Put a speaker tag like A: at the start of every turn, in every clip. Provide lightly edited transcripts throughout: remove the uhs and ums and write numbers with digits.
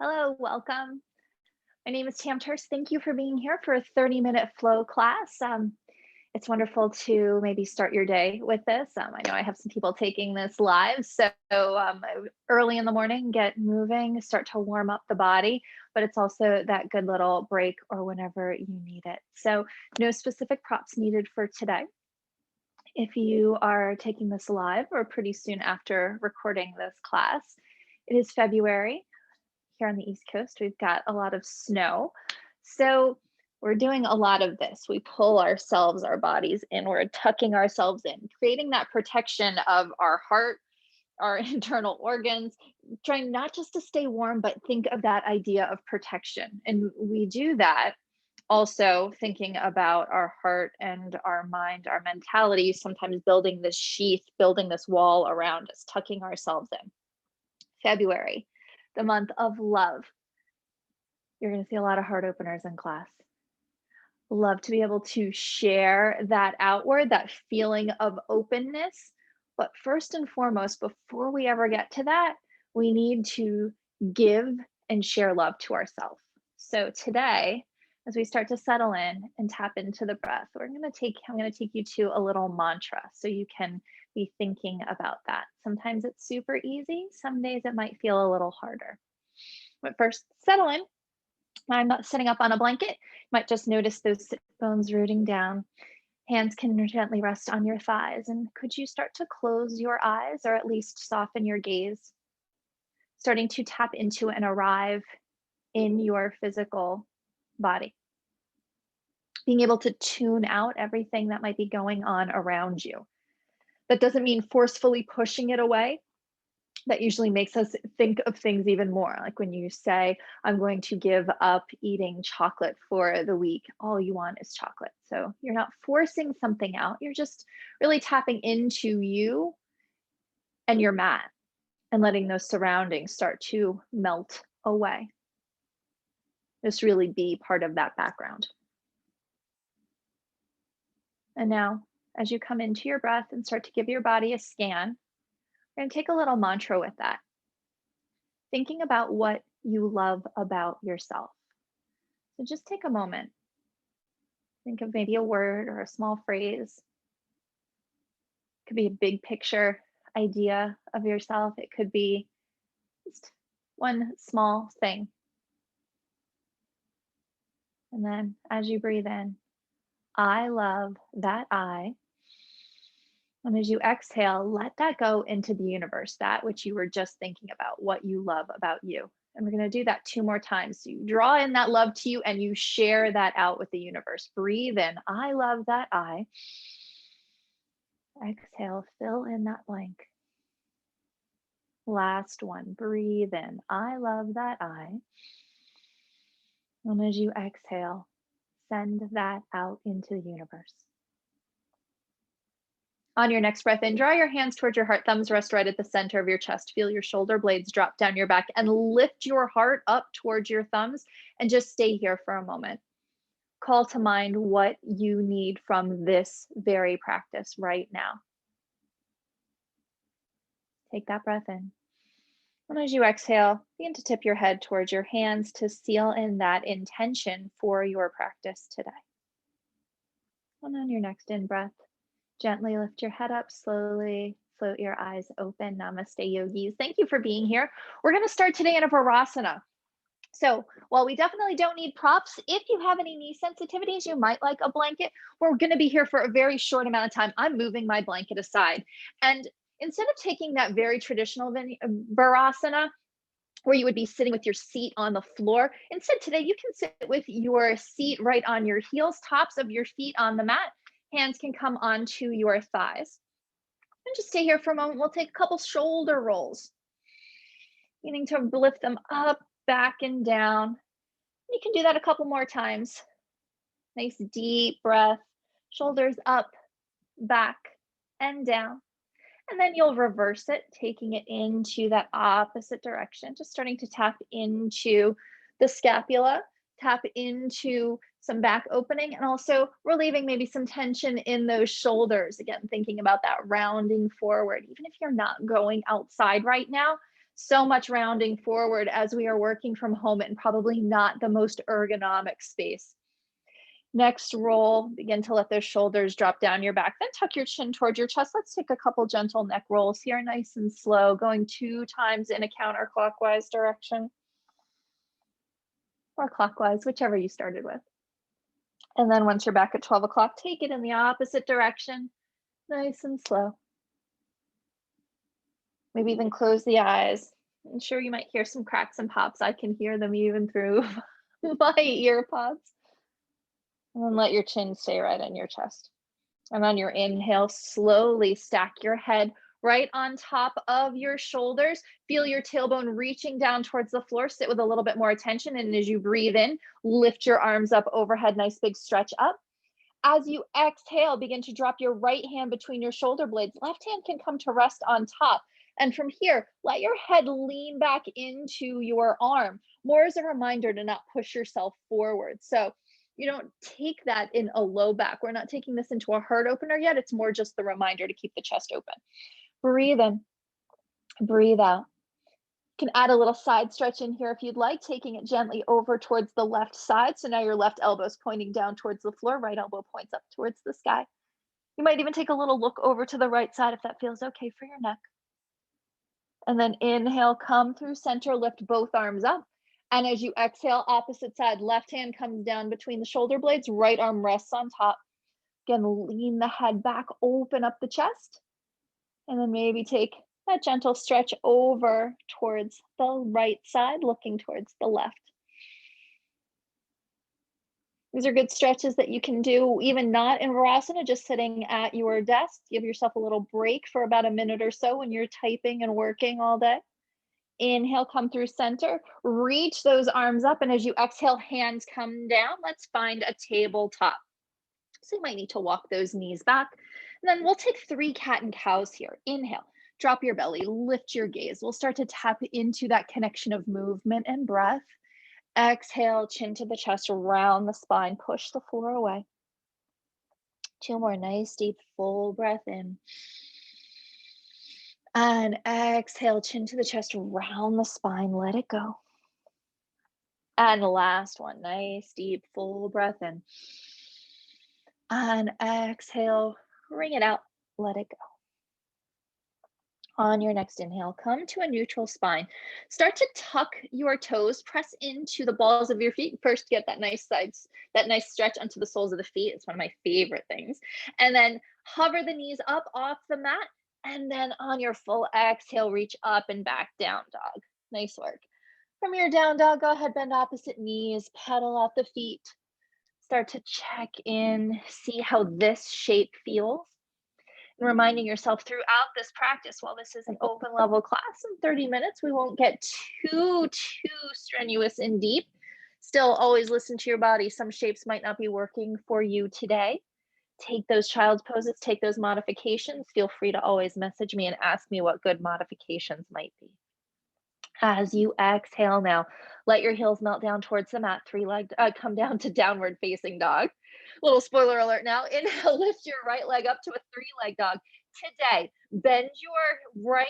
A: Hello, welcome. My name is Tam Turse. Thank you for being here for a 30-minute flow class. It's wonderful to maybe start your day with this. I know I have some people taking this live, so early in the morning, get moving, start to warm up the body, but it's also that good little break or whenever you need it. So no specific props needed for today. If you are taking this live or pretty soon after recording this class, it is February. Here on the East Coast, we've got a lot of snow. So we're doing a lot of this. We pull ourselves, our bodies inward, tucking ourselves in, creating that protection of our heart, our internal organs, trying not just to stay warm, but think of that idea of protection. And we do that also thinking about our heart and our mind, our mentality, sometimes building this sheath, building this wall around us, tucking ourselves in. February, the month of love. You're going to see a lot of heart openers in class. Love to be able to share that outward, that feeling of openness. But first and foremost, before we ever get to that, we need to give and share love to ourselves. So today, as we start to settle in and tap into the breath, I'm going to take you to a little mantra so you can be thinking about that. Sometimes it's super easy. Some days it might feel a little harder. But first, settle in. I'm not sitting up on a blanket. You might just notice those sit bones rooting down. Hands can gently rest on your thighs. And could you start to close your eyes or at least soften your gaze? Starting to tap into and arrive in your physical body. Being able to tune out everything that might be going on around you. That doesn't mean forcefully pushing it away. That usually makes us think of things even more. Like when you say, I'm going to give up eating chocolate for the week, all you want is chocolate. So you're not forcing something out. You're just really tapping into you and your mat and letting those surroundings start to melt away. Just really be part of that background. And now, as you come into your breath and start to give your body a scan, we're going to take a little mantra with that. Thinking about what you love about yourself. So just take a moment. Think of maybe a word or a small phrase. It could be a big picture idea of yourself. It could be just one small thing. And then as you breathe in, I love that I. And as you exhale, let that go into the universe, that which you were just thinking about, what you love about you. And we're going to do that 2 more times. So you draw in that love to you and you share that out with the universe. Breathe in, I love that I. Exhale, fill in that blank. Last one, breathe in, I love that I. And as you exhale, send that out into the universe. On your next breath in, draw your hands towards your heart, thumbs rest right at the center of your chest. Feel your shoulder blades drop down your back and lift your heart up towards your thumbs and just stay here for a moment. Call to mind what you need from this very practice right now. Take that breath in. And as you exhale, begin to tip your head towards your hands to seal in that intention for your practice today. And on your next in breath, gently lift your head up, slowly float your eyes open. Namaste, yogis. Thank you for being here. We're going to start today in a Virasana. So while we definitely don't need props, if you have any knee sensitivities, you might like a blanket. We're going to be here for a very short amount of time. I'm moving my blanket aside. And instead of taking that very traditional Virasana, where you would be sitting with your seat on the floor, instead today you can sit with your seat right on your heels, tops of your feet on the mat. Hands can come onto your thighs. And just stay here for a moment. We'll take a couple shoulder rolls, meaning to lift them up, back, and down. You can do that a couple more times. Nice deep breath, shoulders up, back, and down. And then you'll reverse it, taking it into that opposite direction, just starting to tap into the scapula, tap into some back opening, and also relieving maybe some tension in those shoulders. Again, thinking about that rounding forward, even if you're not going outside right now, So much rounding forward as we are working from home and probably not the most ergonomic space. Next roll, begin to let those shoulders drop down your back, then tuck your chin towards your chest. Let's take a couple gentle neck rolls here, nice and slow, going 2 times in a counterclockwise direction or clockwise, whichever you started with. And then once you're back at 12 o'clock, take it in the opposite direction, nice and slow. Maybe even close the eyes. I'm sure you might hear some cracks and pops. I can hear them even through my ear pods. And then let your chin stay right on your chest. And on your inhale, slowly stack your head right on top of your shoulders. Feel your tailbone reaching down towards the floor. Sit with a little bit more attention. And as you breathe in, lift your arms up overhead. Nice big stretch up. As you exhale, begin to drop your right hand between your shoulder blades. Left hand can come to rest on top. And from here, let your head lean back into your arm, more as a reminder to not push yourself forward. So you don't take that in a low back. We're not taking this into a heart opener yet. It's more just the reminder to keep the chest open. Breathe in, breathe out. You can add a little side stretch in here if you'd like, taking it gently over towards the left side. So now your left elbow is pointing down towards the floor, right elbow points up towards the sky. You might even take a little look over to the right side if that feels okay for your neck. And then inhale, come through center, lift both arms up. And as you exhale, opposite side, left hand comes down between the shoulder blades, right arm rests on top. Again, lean the head back, open up the chest. And then maybe take that gentle stretch over towards the right side, looking towards the left. These are good stretches that you can do even not in Virasana, just sitting at your desk. Give yourself a little break for about a minute or so when you're typing and working all day. Inhale, come through center, reach those arms up, and as you exhale, hands come down. Let's find a tabletop. So you might need to walk those knees back. And then we'll take 3 cat and cows here. Inhale, drop your belly, lift your gaze. We'll start to tap into that connection of movement and breath. Exhale, chin to the chest, round the spine, push the floor away. 2 more, nice deep full breath in. And exhale, chin to the chest, round the spine, let it go. And the last one, nice deep full breath in. And exhale, bring it out, let it go. On your next inhale, come to a neutral spine. Start to tuck your toes, press into the balls of your feet. First, get that nice stretch onto the soles of the feet. It's one of my favorite things. And then hover the knees up off the mat. And then on your full exhale, reach up and back, down dog. Nice work. From your down dog, go ahead, bend opposite knees, pedal out the feet. Start to check in, see how this shape feels. And reminding yourself throughout this practice, while this is an open level class in 30 minutes, we won't get too strenuous and deep. Still, always listen to your body. Some shapes might not be working for you today. Take those child's poses, take those modifications. Feel free to always message me and ask me what good modifications might be. As you exhale now, let your heels melt down towards the mat, come down to downward facing dog. Little spoiler alert now. Inhale, lift your right leg up to a 3-leg dog. Today, bend your right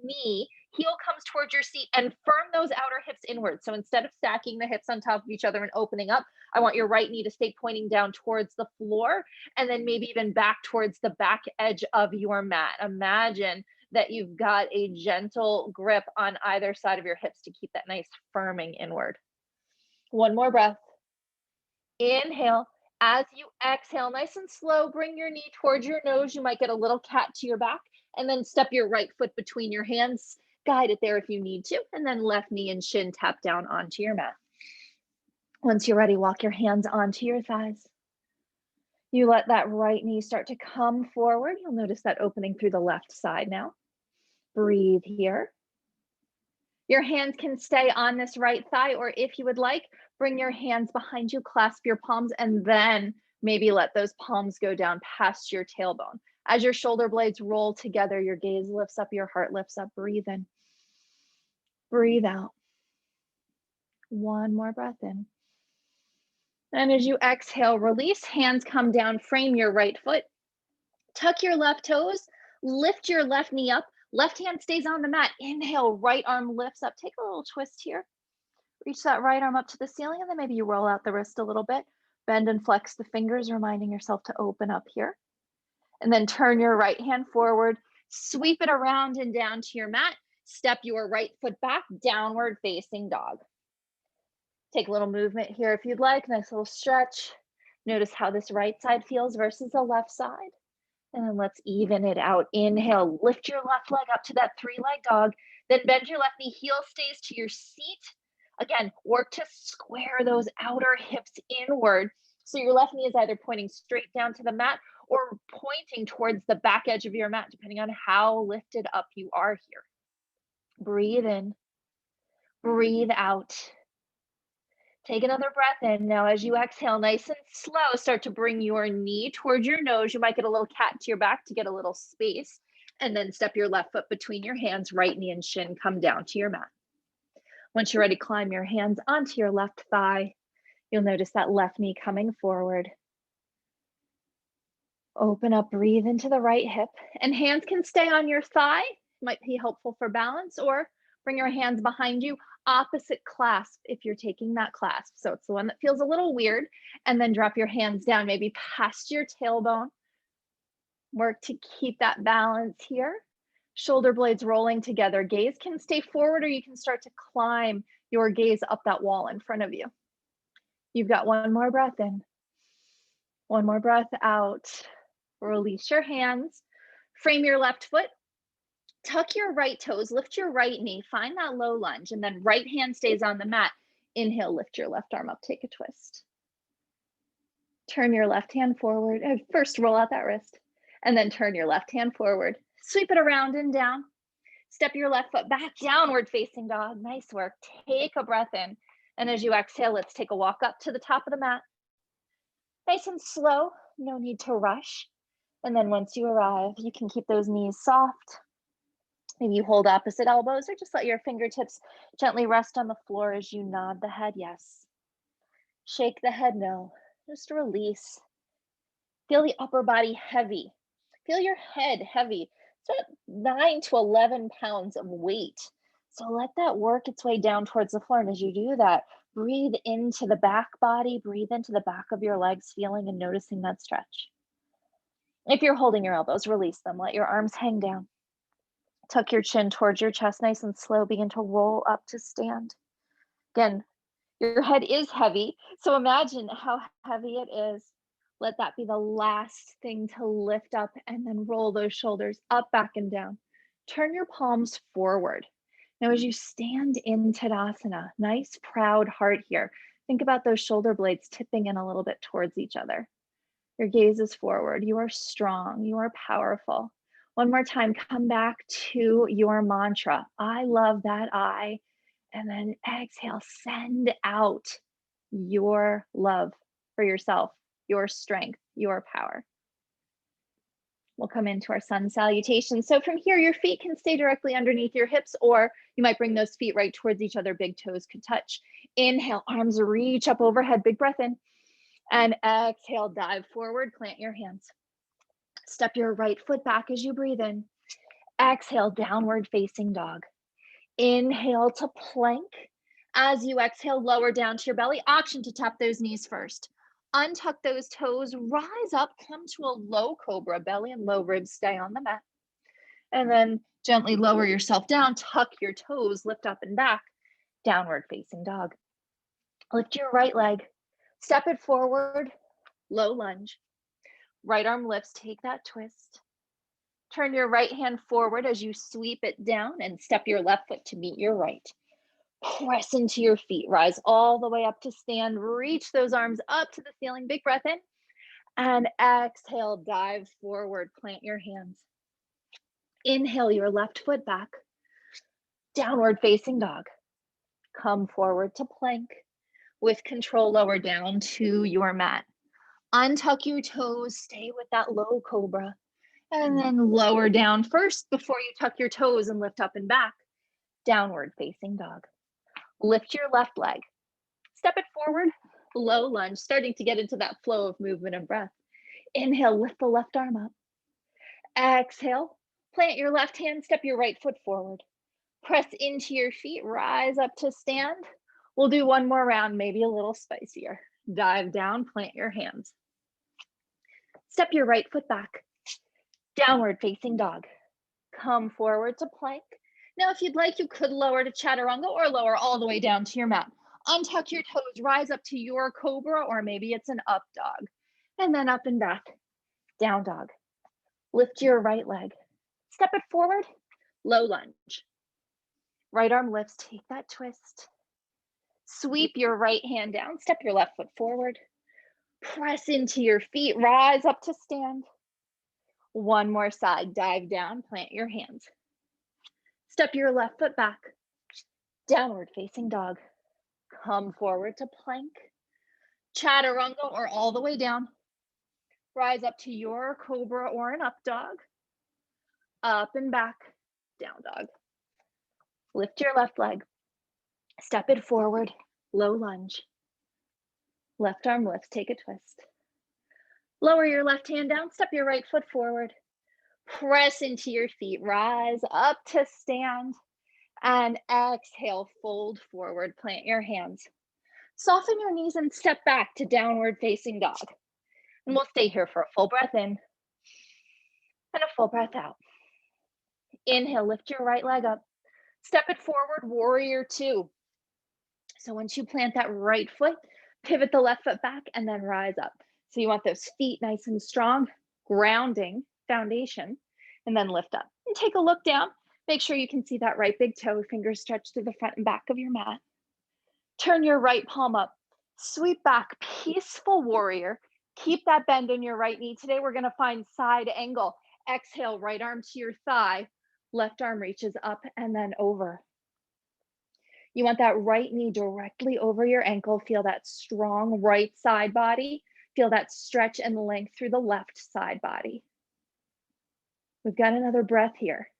A: knee, heel comes towards your seat, and firm those outer hips inward. So instead of stacking the hips on top of each other and opening up, I want your right knee to stay pointing down towards the floor, and then maybe even back towards the back edge of your mat. Imagine that you've got a gentle grip on either side of your hips to keep that nice firming inward. One more breath. Inhale. As you exhale, nice and slow, bring your knee towards your nose. You might get a little cat to your back, and then step your right foot between your hands. Guide it there if you need to, and then left knee and shin tap down onto your mat. Once you're ready, walk your hands onto your thighs. You let that right knee start to come forward. You'll notice that opening through the left side now. Breathe here. Your hands can stay on this right thigh, or if you would like, bring your hands behind you, clasp your palms, and then maybe let those palms go down past your tailbone. As your shoulder blades roll together, your gaze lifts up, your heart lifts up. Breathe in. Breathe out. One more breath in. And as you exhale, release, hands come down, frame your right foot, tuck your left toes, lift your left knee up, Left hand stays on the mat. Inhale, right arm lifts up. Take a little twist here. Reach that right arm up to the ceiling, and then maybe you roll out the wrist a little bit. Bend and flex the fingers, reminding yourself to open up here. And then turn your right hand forward, sweep it around and down to your mat. Step your right foot back, downward facing dog. Take a little movement here if you'd like. Nice little stretch. Notice how this right side feels versus the left side. And then let's even it out. Inhale, lift your left leg up to that three-leg dog. Then bend your left knee, heel stays to your seat. Again, work to square those outer hips inward. So your left knee is either pointing straight down to the mat or pointing towards the back edge of your mat, depending on how lifted up you are here. Breathe in, breathe out. Take another breath in. Now, as you exhale, nice and slow, start to bring your knee towards your nose. You might get a little cat to your back to get a little space. And then step your left foot between your hands, right knee and shin, come down to your mat. Once you're ready, climb your hands onto your left thigh. You'll notice that left knee coming forward. Open up, breathe into the right hip. And hands can stay on your thigh. Might be helpful for balance, or bring your hands behind you. Opposite clasp if you're taking that clasp. So it's the one that feels a little weird. And then drop your hands down, maybe past your tailbone. Work to keep that balance here. Shoulder blades rolling together. Gaze can stay forward, or you can start to climb your gaze up that wall in front of you. You've got one more breath in. One more breath out. Release your hands. Frame your left foot. Tuck your right toes, lift your right knee, find that low lunge, and then right hand stays on the mat. Inhale, lift your left arm up, take a twist. Turn your left hand forward. First, roll out that wrist, and then turn your left hand forward. Sweep it around and down. Step your left foot back, downward facing dog. Nice work. Take a breath in. And as you exhale, let's take a walk up to the top of the mat. Nice and slow, no need to rush. And then once you arrive, you can keep those knees soft. Maybe you hold opposite elbows, or just let your fingertips gently rest on the floor as you nod the head yes. Shake the head no. Just release. Feel the upper body heavy. Feel your head heavy. It's about 9 to 11 pounds of weight. So let that work its way down towards the floor. And as you do that, breathe into the back body, breathe into the back of your legs, feeling and noticing that stretch. If you're holding your elbows, release them. Let your arms hang down. Tuck your chin towards your chest, nice and slow. Begin to roll up to stand. Again, your head is heavy, so imagine how heavy it is. Let that be the last thing to lift up, and then roll those shoulders up, back, and down. Turn your palms forward. Now, as you stand in Tadasana, nice proud heart here. Think about those shoulder blades tipping in a little bit towards each other. Your gaze is forward. You are strong. You are powerful. One more time, come back to your mantra. I love that I. And then exhale, send out your love for yourself, your strength, your power. We'll come into our sun salutation. So from here, your feet can stay directly underneath your hips, or you might bring those feet right towards each other. Big toes could touch. Inhale, arms reach up overhead, big breath in. And exhale, dive forward, plant your hands. Step your right foot back as you breathe in. Exhale, downward facing dog. Inhale to plank. As you exhale, lower down to your belly. Option to tap those knees first. Untuck those toes, rise up, come to a low cobra. Belly and low ribs stay on the mat. And then gently lower yourself down, tuck your toes, lift up and back. Downward facing dog. Lift your right leg. Step it forward, low lunge. Right arm lifts, take that twist. Turn your right hand forward as you sweep it down and step your left foot to meet your right. Press into your feet, rise all the way up to stand. Reach those arms up to the ceiling, big breath in. And exhale, dive forward, plant your hands. Inhale your left foot back. Downward facing dog. Come forward to plank. With control, lower down to your mat. Untuck your toes, stay with that low cobra, and then lower down first before you tuck your toes and lift up and back. Downward facing dog. Lift your left leg. Step it forward, low lunge, starting to get into that flow of movement and breath. Inhale, lift the left arm up. Exhale, Plant your left hand, step your right foot forward. Press into your feet, rise up to stand. We'll do one more round, maybe a little spicier. Dive down, plant your hands. Step your right foot back. Downward facing dog. Come forward to plank. Now, if you'd like, you could lower to chaturanga or lower all the way down to your mat. Untuck your toes, rise up to your cobra, or maybe it's an up dog. And then up and back, down dog. Lift your right leg. Step it forward, low lunge. Right arm lifts, take that twist. Sweep your right hand down, step your left foot forward. Press into your feet, rise up to stand. One more side, dive down, plant your hands. Step your left foot back, downward facing dog. Come forward to plank, chaturanga or all the way down. Rise up to your cobra or an up dog. Up and back, down dog. Lift your left leg, step it forward, low lunge. Left arm lifts, take a twist. Lower your left hand down, step your right foot forward. Press into your feet, rise up to stand. And exhale, fold forward, plant your hands. Soften your knees and step back to downward facing dog. And we'll stay here for a full breath in and a full breath out. Inhale, lift your right leg up. Step it forward, warrior two. So once you plant that right foot, pivot the left foot back and then rise up. So you want those feet nice and strong, grounding foundation, and then lift up. And take a look down. Make sure you can see that right big toe, fingers stretched through the front and back of your mat. Turn your right palm up, sweep back, peaceful warrior. Keep that bend in your right knee. Today we're gonna find side angle. Exhale, right arm to your thigh, left arm reaches up and then over. You want that right knee directly over your ankle. Feel that strong right side body. Feel that stretch and length through the left side body. We've got another breath here.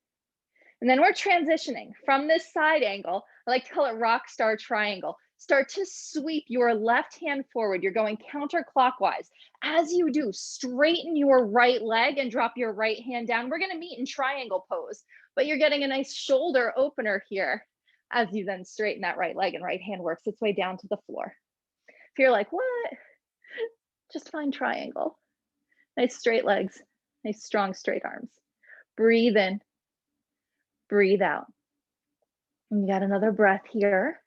A: And then we're transitioning from this side angle. I like to call it rock star triangle. Start to sweep your left hand forward. You're going counterclockwise. As you do, straighten your right leg and drop your right hand down. We're gonna meet in triangle pose, but you're getting a nice shoulder opener here as you then straighten that right leg and right hand works its way down to the floor. If you're like, what? Just find triangle. Nice straight legs, nice strong straight arms. Breathe in, breathe out. And you got another breath here.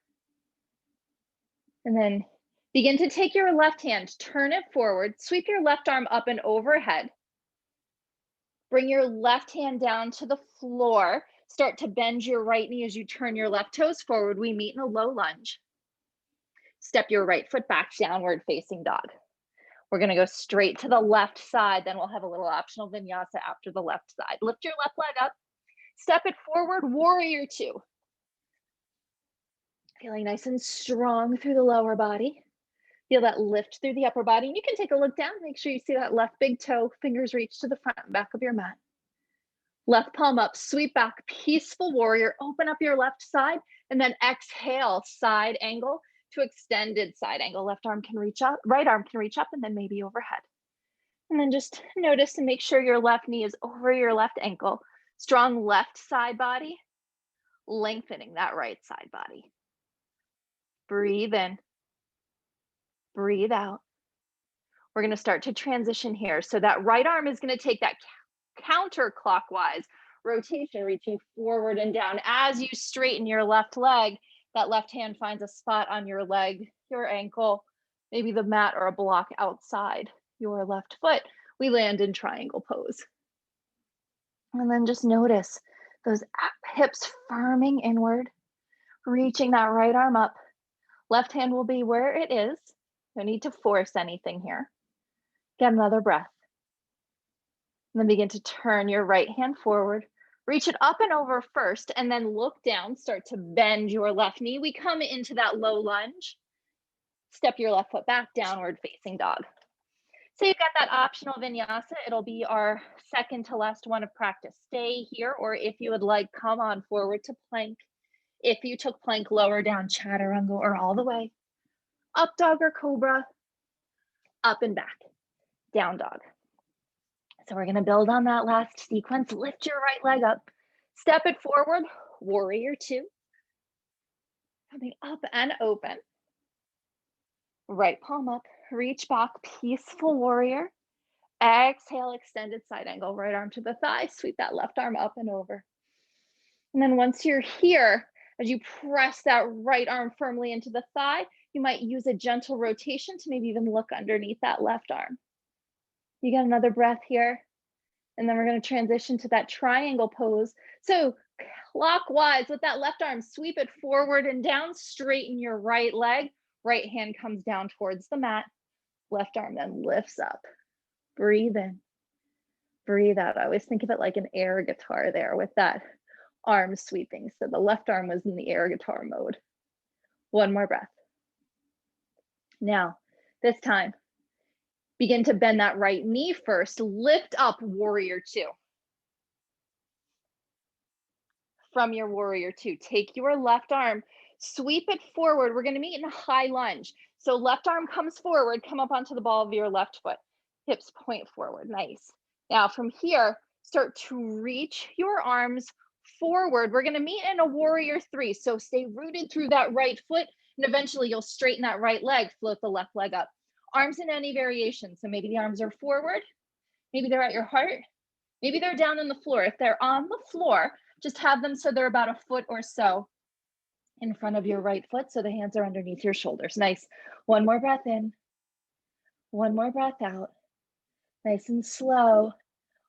A: And then begin to take your left hand, turn it forward, sweep your left arm up and overhead. Bring your left hand down to the floor. Start to bend your right knee as you turn your left toes forward. We meet in a low lunge. Step your right foot back, downward facing dog. We're gonna go straight to the left side, then we'll have a little optional vinyasa after the left side. Lift your left leg up, step it forward, warrior two. Feeling nice and strong through the lower body. Feel that lift through the upper body. And you can take a look down, make sure you see that left big toe, fingers reach to the front and back of your mat. Left palm up, sweep back, peaceful warrior, open up your left side, and then exhale, side angle to extended side angle. Left arm can reach up, right arm can reach up and then maybe overhead. And then just notice and make sure your left knee is over your left ankle. Strong left side body, lengthening that right side body. Breathe in, breathe out. We're gonna start to transition here. So that right arm is gonna take that counterclockwise rotation, reaching forward and down. As you straighten your left leg, that left hand finds a spot on your leg, your ankle, maybe the mat or a block outside your left foot. We land in triangle pose. And then just notice those hips firming inward, reaching that right arm up. Left hand will be where it is. No need to force anything here. Get another breath. And then begin to turn your right hand forward. Reach it up and over first, and then look down. Start to bend your left knee. We come into that low lunge. Step your left foot back, downward facing dog. So you've got that optional vinyasa. It'll be our second to last one of practice. Stay here, or if you would like, come on forward to plank. If you took plank, lower down chaturanga or all the way. Up dog or cobra, up and back, down dog. So we're gonna build on that last sequence. Lift your right leg up, step it forward, warrior two. Coming up and open. Right palm up, reach back, peaceful warrior. Exhale, extended side angle, right arm to the thigh, sweep that left arm up and over. And then once you're here, as you press that right arm firmly into the thigh, you might use a gentle rotation to maybe even look underneath that left arm. You got another breath here. And then we're going to transition to that triangle pose. So clockwise with that left arm, sweep it forward and down, straighten your right leg. Right hand comes down towards the mat. Left arm then lifts up. Breathe in, breathe out. I always think of it like an air guitar there with that arm sweeping. So the left arm was in the air guitar mode. One more breath. Now, this time, begin to bend that right knee first. Lift up, warrior two. From your warrior two, take your left arm, sweep it forward. We're going to meet in a high lunge. So left arm comes forward, come up onto the ball of your left foot. Hips point forward, nice. Now from here, start to reach your arms forward. We're going to meet in a warrior three. So stay rooted through that right foot, and eventually you'll straighten that right leg, float the left leg up. Arms in any variation. So maybe the arms are forward, maybe they're at your heart, maybe they're down on the floor. If they're on the floor, just have them so they're about a foot or so in front of your right foot, so the hands are underneath your shoulders. Nice. One more breath in. One more breath out. Nice and slow.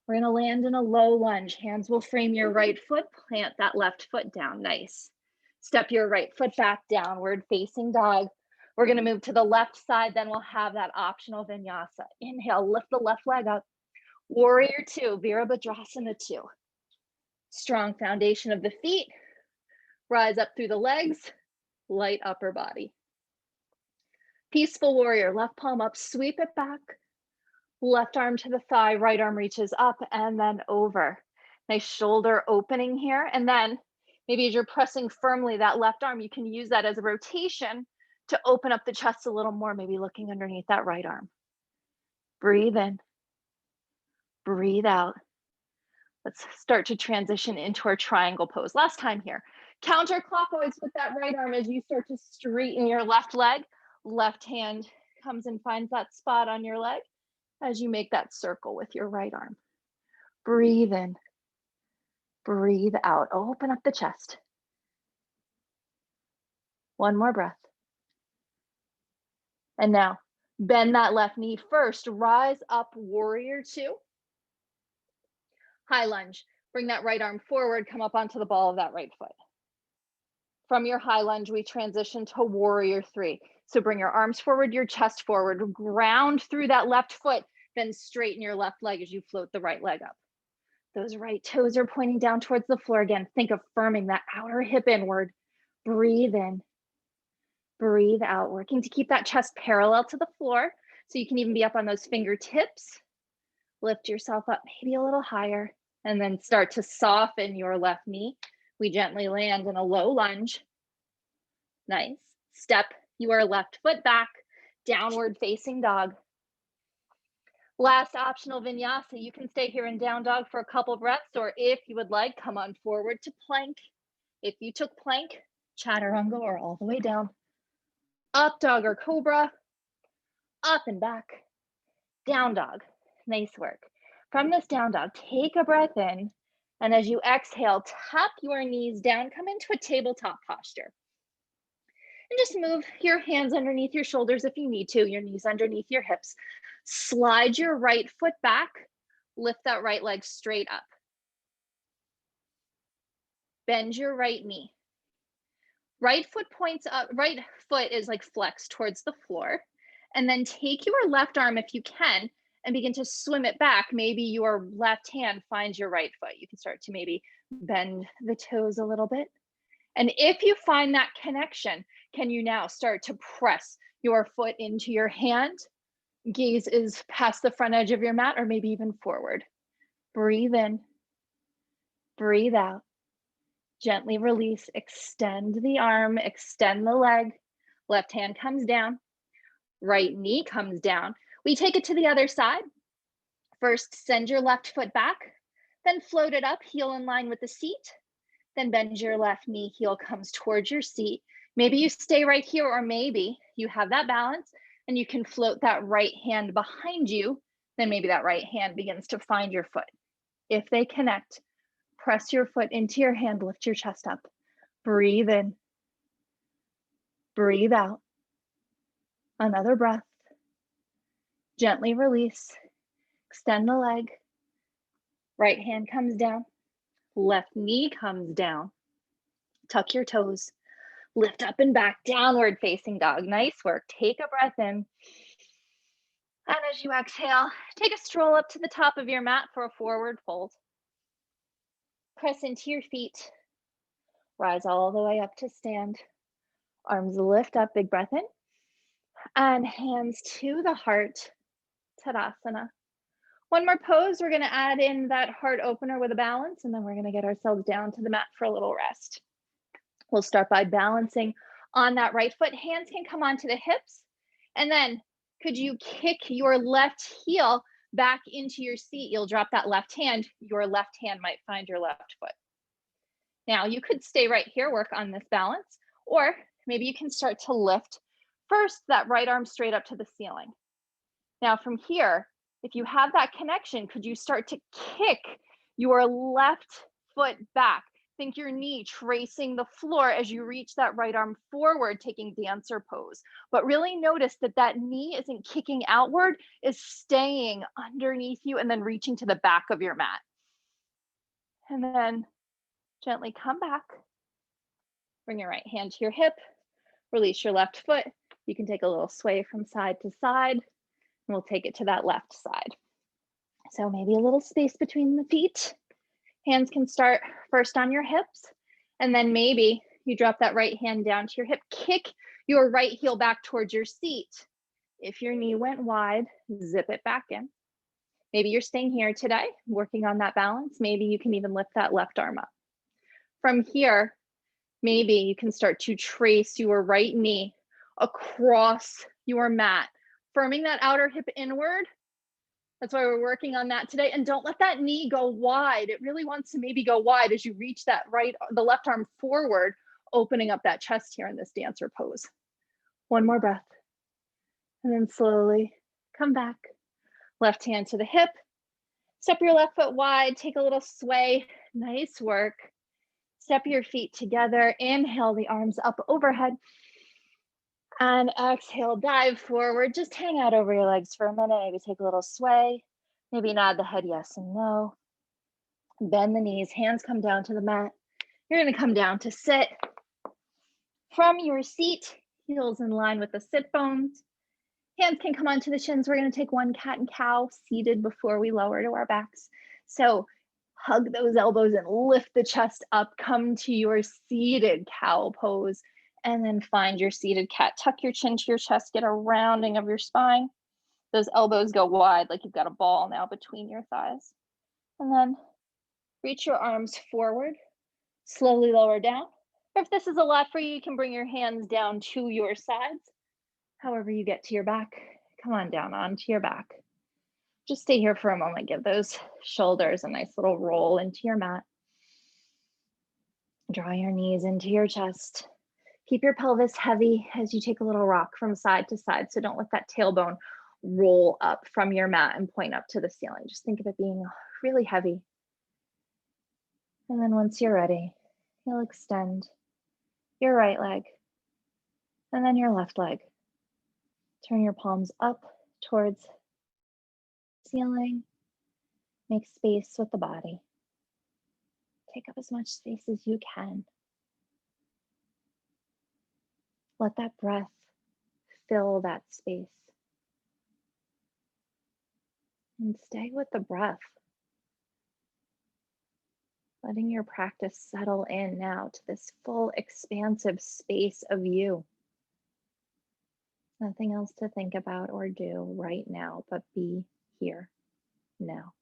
A: We're going to land in a low lunge. Hands will frame your right foot. Plant that left foot down. Nice. Step your right foot back, downward facing dog. We're going to move to the left side. Then we'll have that optional vinyasa. Inhale, lift the left leg up. Warrior two, Virabhadrasana two. Strong foundation of the feet. Rise up through the legs, light upper body. Peaceful warrior, left palm up, sweep it back. Left arm to the thigh, right arm reaches up and then over. Nice shoulder opening here. And then maybe as you're pressing firmly that left arm, you can use that as a rotation to open up the chest a little more, maybe looking underneath that right arm. Breathe in, breathe out. Let's start to transition into our triangle pose. Last time here. Counterclockwise with that right arm as you start to straighten your left leg. Left hand comes and finds that spot on your leg as you make that circle with your right arm. Breathe in, breathe out. Open up the chest. One more breath. And now bend that left knee first. Rise up, warrior two. High lunge. Bring that right arm forward. Come up onto the ball of that right foot. From your high lunge, we transition to warrior three. So bring your arms forward, your chest forward, ground through that left foot, then straighten your left leg as you float the right leg up. Those right toes are pointing down towards the floor. Again, think of firming that outer hip inward. Breathe in, breathe out, working to keep that chest parallel to the floor. So you can even be up on those fingertips. Lift yourself up maybe a little higher, and then start to soften your left knee. We gently land in a low lunge. Nice. Step your left foot back, downward facing dog. Last optional vinyasa. You can stay here in down dog for a couple breaths, or if you would like, come on forward to plank. If you took plank, chaturanga or all the way down. Up dog or cobra, up and back, down dog. Nice work. From this down dog, take a breath in. And as you exhale, tap your knees down, come into a tabletop posture. And just move your hands underneath your shoulders if you need to, your knees underneath your hips. Slide your right foot back, lift that right leg straight up. Bend your right knee. Right foot points up, right foot is like flexed towards the floor. And then take your left arm if you can, and begin to swim it back. Maybe your left hand finds your right foot. You can start to maybe bend the toes a little bit. And if you find that connection, can you now start to press your foot into your hand? Gaze is past the front edge of your mat or maybe even forward. Breathe in, breathe out. Gently release, extend the arm, extend the leg. Left hand comes down, right knee comes down. We take it to the other side. First, send your left foot back, then float it up, heel in line with the seat. Then bend your left knee, heel comes towards your seat. Maybe you stay right here, or maybe you have that balance and you can float that right hand behind you. Then maybe that right hand begins to find your foot. If they connect, press your foot into your hand, lift your chest up. Breathe in, breathe out. Another breath. Gently release, extend the leg. Right hand comes down, left knee comes down. Tuck your toes, lift up and back, downward facing dog. Nice work. Take a breath in. And as you exhale, take a stroll up to the top of your mat for a forward fold. Press into your feet. Rise all the way up to stand. Arms lift up, big breath in. And hands to the heart, Tadasana. One more pose. We're going to add in that heart opener with a balance, and then we're going to get ourselves down to the mat for a little rest. We'll start by balancing on that right foot. Hands can come onto the hips. And then could you kick your left heel back into your seat? You'll drop that left hand. Your left hand might find your left foot. Now you could stay right here, work on this balance, or maybe you can start to lift first that right arm straight up to the ceiling. Now from here, if you have that connection, could you start to kick your left foot back? Think your knee tracing the floor as you reach that right arm forward, taking dancer pose. But really notice that that knee isn't kicking outward, is staying underneath you and then reaching to the back of your mat. And then gently come back. Bring your right hand to your hip. Release your left foot. You can take a little sway from side to side. And we'll take it to that left side. So maybe a little space between the feet. Hands can start first on your hips, and then maybe you drop that right hand down to your hip. Kick your right heel back towards your seat. If your knee went wide, zip it back in. Maybe you're staying here today, working on that balance. Maybe you can even lift that left arm up. From here, maybe you can start to trace your right knee across your mat, firming that outer hip inward. That's why we're working on that today. And don't let that knee go wide. It really wants to maybe go wide as you reach that the left arm forward, opening up that chest here in this dancer pose. One more breath. And then slowly come back. Left hand to the hip. Step your left foot wide. Take a little sway. Nice work. Step your feet together. Inhale the arms up overhead. And exhale, dive forward. Just hang out over your legs for a minute. Maybe take a little sway. Maybe nod the head yes and no. Bend the knees. Hands come down to the mat. You're going to come down to sit. From your seat, heels in line with the sit bones. Hands can come onto the shins. We're going to take one cat and cow seated before we lower to our backs. So hug those elbows and lift the chest up. Come to your seated cow pose. And then find your seated cat. Tuck your chin to your chest, get a rounding of your spine. Those elbows go wide like you've got a ball now between your thighs. And then reach your arms forward, slowly lower down. Or if this is a lot for you, you can bring your hands down to your sides. However you get to your back, come on down onto your back. Just stay here for a moment. Give those shoulders a nice little roll into your mat. Draw your knees into your chest. Keep your pelvis heavy as you take a little rock from side to side. So don't let that tailbone roll up from your mat and point up to the ceiling. Just think of it being really heavy. And then once you're ready, you'll extend your right leg and then your left leg. Turn your palms up towards the ceiling. Make space with the body. Take up as much space as you can. Let that breath fill that space. And stay with the breath. Letting your practice settle in now to this full expansive space of you. Nothing else to think about or do right now, but be here now.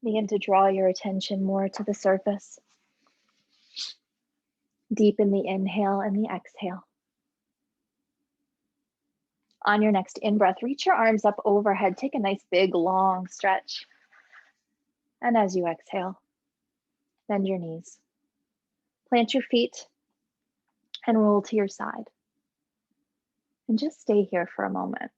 A: Begin to draw your attention more to the surface. Deepen the inhale and the exhale. On your next in-breath, reach your arms up overhead. Take a nice big long stretch. And as you exhale, bend your knees. Plant your feet and roll to your side. And just stay here for a moment.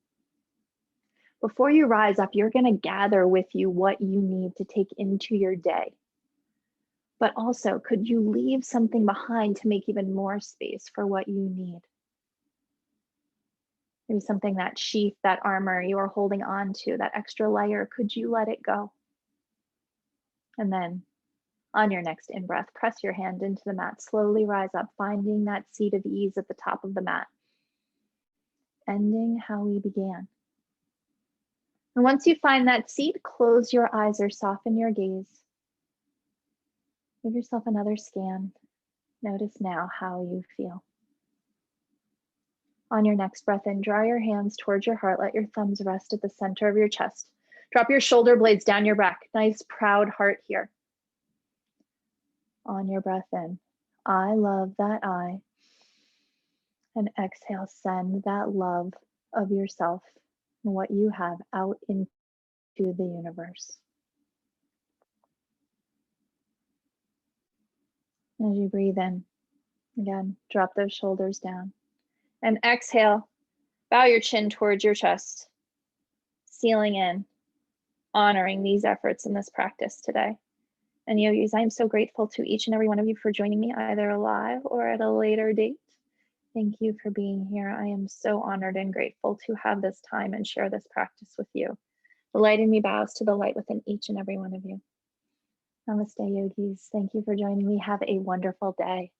A: Before you rise up, you're going to gather with you what you need to take into your day. But also, could you leave something behind to make even more space for what you need? Maybe something, that sheath, that armor you are holding on to, that extra layer, could you let it go? And then on your next in-breath, press your hand into the mat, slowly rise up, finding that seat of ease at the top of the mat. Ending how we began. And once you find that seat, close your eyes or soften your gaze. Give yourself another scan. Notice now how you feel. On your next breath in, draw your hands towards your heart. Let your thumbs rest at the center of your chest. Drop your shoulder blades down your back. Nice, proud heart here. On your breath in, I love that I. And exhale, send that love of yourself and what you have out into the universe. As you breathe in, again, drop those shoulders down. And exhale, bow your chin towards your chest, sealing in, honoring these efforts in this practice today. And yogis, I am so grateful to each and every one of you for joining me, either live or at a later date. Thank you for being here. I am so honored and grateful to have this time and share this practice with you. The light in me bows to the light within each and every one of you. Namaste, yogis. Thank you for joining me. Have a wonderful day.